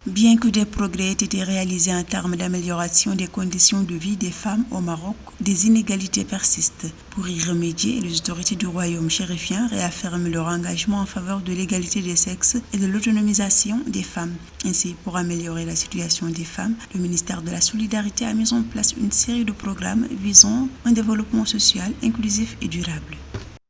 Bien que des progrès aient été réalisés en termes d'amélioration des conditions de vie des femmes au Maroc, des inégalités persistent. Pour y remédier, les autorités du royaume chérifien réaffirment leur engagement en faveur de l'égalité des sexes et de l'autonomisation des femmes. Ainsi, pour améliorer la situation des femmes, le ministère de la Solidarité a mis en place une série de programmes visant un développement social inclusif et durable.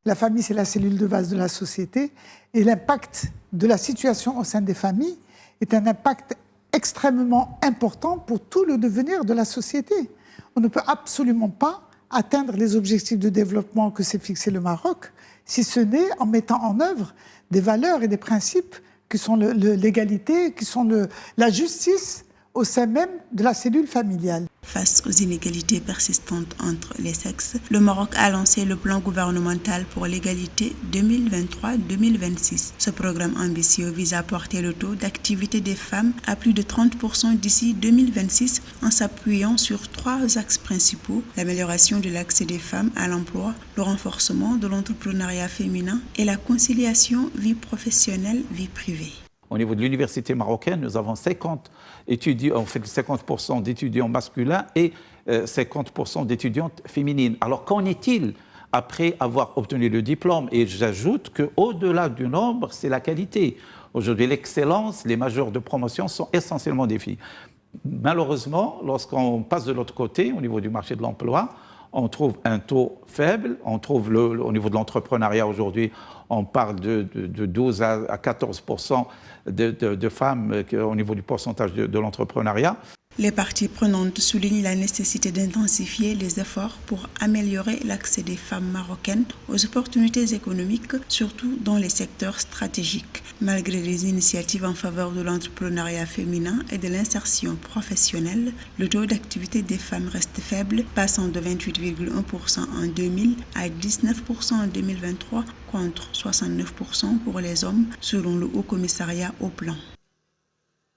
La famille, c'est la cellule de base de la société et l'impact de la situation au sein des familles est un impact extrêmement important pour tout le devenir de la société. On ne peut absolument pas atteindre les objectifs de développement que s'est fixé le Maroc, si ce n'est en mettant en œuvre des valeurs et des principes qui sont l'égalité, qui sont la justice au sein même de la cellule familiale. Face aux inégalités persistantes entre les sexes, le Maroc a lancé le plan gouvernemental pour l'égalité 2023-2026. Ce programme ambitieux vise à porter le taux d'activité des femmes à plus de 30% d'ici 2026 en s'appuyant sur 3 axes principaux: l'amélioration de l'accès des femmes à l'emploi, le renforcement de l'entrepreneuriat féminin et la conciliation vie professionnelle-vie privée. Au niveau de l'université marocaine, nous avons 50% d'étudiants masculins et 50% d'étudiantes féminines. Alors qu'en est-il après avoir obtenu le diplôme? Et j'ajoute qu'au-delà du nombre, c'est la qualité. Aujourd'hui, l'excellence, les majors de promotion sont essentiellement des filles. Malheureusement, lorsqu'on passe de l'autre côté, au niveau du marché de l'emploi, on trouve un taux faible, on trouve au niveau de l'entrepreneuriat aujourd'hui, on parle de 12 à 14% de femmes au niveau du pourcentage de l'entrepreneuriat. Les parties prenantes soulignent la nécessité d'intensifier les efforts pour améliorer l'accès des femmes marocaines aux opportunités économiques, surtout dans les secteurs stratégiques. Malgré les initiatives en faveur de l'entrepreneuriat féminin et de l'insertion professionnelle, le taux d'activité des femmes reste faible, passant de 28,1% en 2000 à 19% en 2023, contre 69% pour les hommes, selon le Haut Commissariat au Plan.